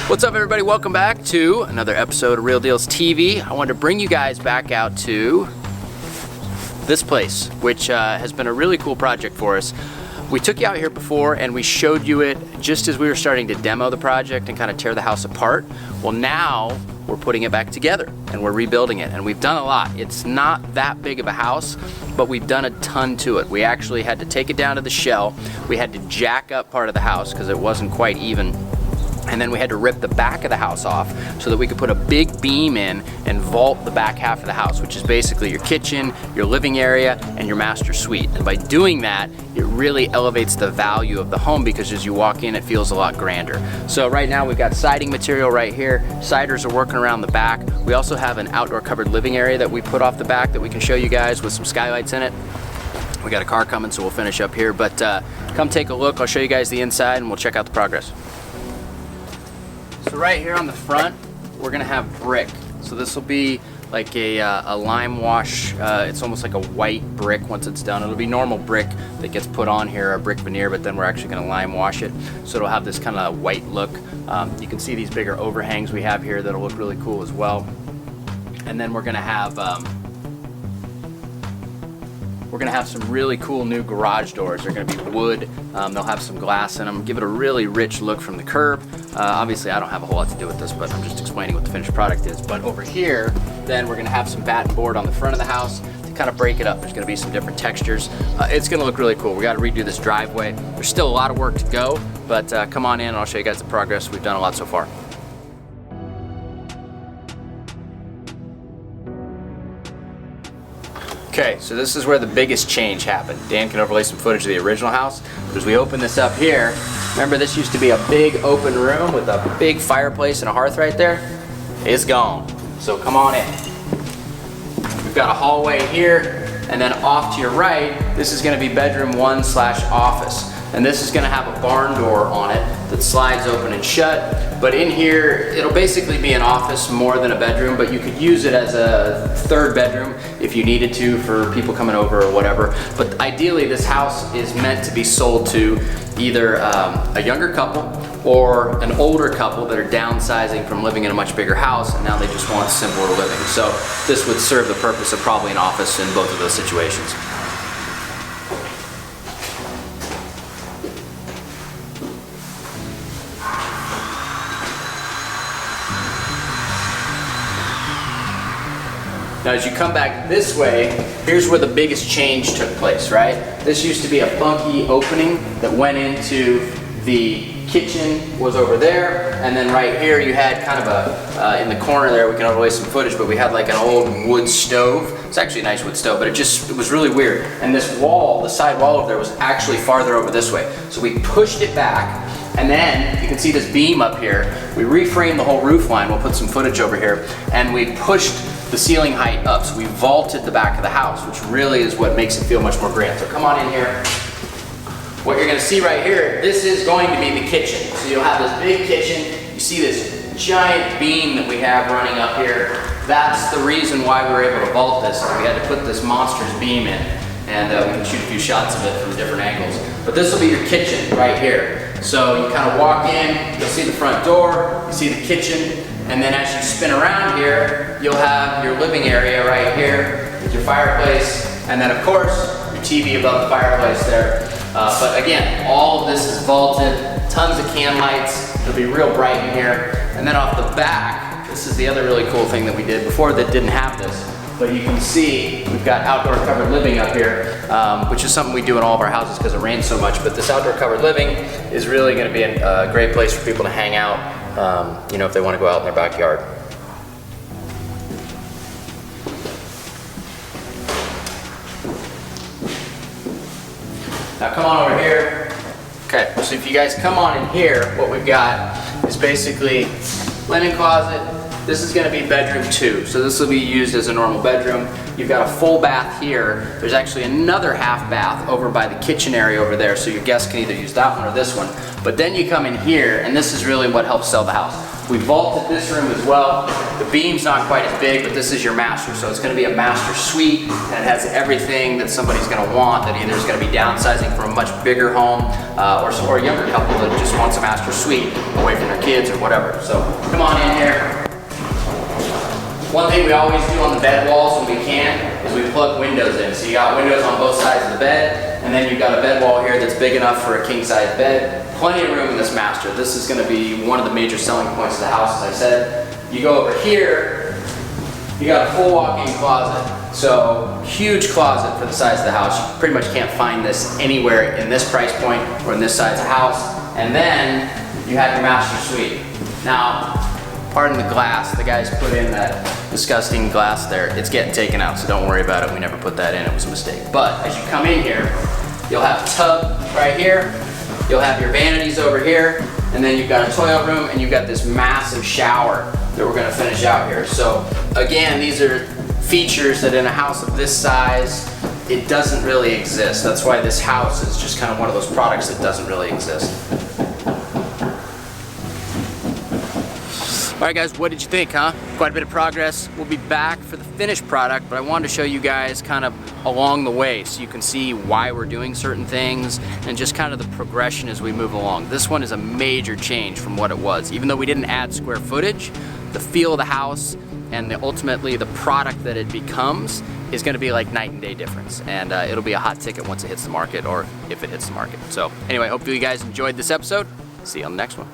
What's up, everybody? Welcome back to another episode of Real Dealz TV. I wanted to bring you guys back out to this place, which has been a really cool project for us. We took you out here before and we showed you it just as we were starting to demo the project and kind of tear the house apart. Well, now we're putting it back together and we're rebuilding it, and we've done a lot. It's not that big of a house, but we've done a ton to it. We actually had to take it down to the shell. We had to jack up part of the house because it wasn't quite even. And then we had to rip the back of the house off so that we could put a big beam in and vault the back half of the house, which is basically your kitchen, your living area, and your master suite. And by doing that, it really elevates the value of the home because as you walk in, it feels a lot grander. So right now we've got siding material right here. Siders are working around the back. We also have an outdoor covered living area that we put off the back that we can show you guys with some skylights in it. We got a car coming, so we'll finish up here. But come take a look. I'll show you guys the inside and we'll check out the progress. So right here on the front, we're gonna have brick. So this will be like a lime wash. It's almost like a white brick once it's done. It'll be normal brick that gets put on here, a brick veneer, but then we're actually gonna lime wash it. So it'll have this kind of white look. You can see these bigger overhangs we have here that'll look really cool as well. And then we're gonna have some really cool new garage doors. They're gonna be wood. They'll have some glass in them, give it a really rich look from the curb. Obviously, I don't have a whole lot to do with this, but I'm just explaining what the finished product is. But over here, then we're gonna have some batten board on the front of the house to kind of break it up. There's gonna be some different textures. It's gonna look really cool. We gotta redo this driveway. There's still a lot of work to go, but come on in and I'll show you guys the progress. We've done a lot so far. Okay, so this is where the biggest change happened. Dan can overlay some footage of the original house. But as we open this up here, remember this used to be a big open room with a big fireplace and a hearth right there? It's gone. So come on in. We've got a hallway here, and then off to your right, this is gonna be bedroom 1/office. And this is gonna have a barn door on it that slides open and shut. But in here, it'll basically be an office more than a bedroom, but you could use it as a third bedroom if you needed to for people coming over or whatever. But ideally, this house is meant to be sold to either a younger couple or an older couple that are downsizing from living in a much bigger house and now they just want simpler living. So this would serve the purpose of probably an office in both of those situations. Now as you come back this way, here's where the biggest change took place, right? This used to be a funky opening that went into the kitchen, was over there, and then right here you had kind of a, in the corner there, we can overlay some footage, but we had like an old wood stove. It's actually a nice wood stove, but it was really weird. And this wall, the side wall over there was actually farther over this way. So we pushed it back, and then you can see this beam up here. We reframed the whole roof line. We'll put some footage over here, and we pushed the ceiling height up. So we vaulted the back of the house, which really is what makes it feel much more grand. So come on in here. What you're gonna see right here, this is going to be the kitchen. So you'll have this big kitchen. You see this giant beam that we have running up here. That's the reason why we were able to vault this. We had to put this monstrous beam in, and we can shoot a few shots of it from different angles. But this will be your kitchen right here. So you kind of walk in, you'll see the front door, you see the kitchen, and then as you spin around here, you'll have your living area right here with your fireplace, and then of course, your TV above the fireplace there. But again, all of this is vaulted, tons of can lights, it'll be real bright in here. And then off the back, this is the other really cool thing that we did before that didn't have this. But you can see we've got outdoor covered living up here, which is something we do in all of our houses because it rains so much. But this outdoor covered living is really going to be a great place for people to hang out, you know, if they want to go out in their backyard. Now come on over here. Okay, so if you guys come on in here, what we've got is basically linen closet. This is gonna be bedroom 2, so this will be used as a normal bedroom. You've got a full bath here. There's actually another half bath over by the kitchen area over there, so your guests can either use that one or this one. But then you come in here, and this is really what helps sell the house. We vaulted this room as well. The beam's not quite as big, but this is your master. So it's gonna be a master suite, and it has everything that somebody's gonna want, that either is gonna be downsizing from a much bigger home, or a younger couple that just wants a master suite away from their kids or whatever. So come on in here. One thing we always do on the bed walls when we can is we plug windows in. So you got windows on both sides of the bed, and then you've got a bed wall here that's big enough for a king size bed. Plenty of room in this master. This is going to be one of the major selling points of the house, as I said. You go over here, you got a full walk-in closet. So huge closet for the size of the house. You pretty much can't find this anywhere in this price point or in this size of house. And then you have your master suite. Now, pardon the glass, the guys put in that disgusting glass there. It's getting taken out, so don't worry about it. We never put that in, it was a mistake. But as you come in here, you'll have a tub right here, you'll have your vanities over here, and then you've got a toilet room, and you've got this massive shower that we're gonna finish out here. So again, these are features that in a house of this size, it doesn't really exist. That's why this house is just kind of one of those products that doesn't really exist. All right guys, what did you think, huh? Quite a bit of progress. We'll be back for the finished product, but I wanted to show you guys kind of along the way so you can see why we're doing certain things and just kind of the progression as we move along. This one is a major change from what it was. Even though we didn't add square footage, the feel of the house and ultimately the product that it becomes is gonna be like night and day difference. And it'll be a hot ticket once it hits the market, or if it hits the market. So anyway, hopefully you guys enjoyed this episode. See you on the next one.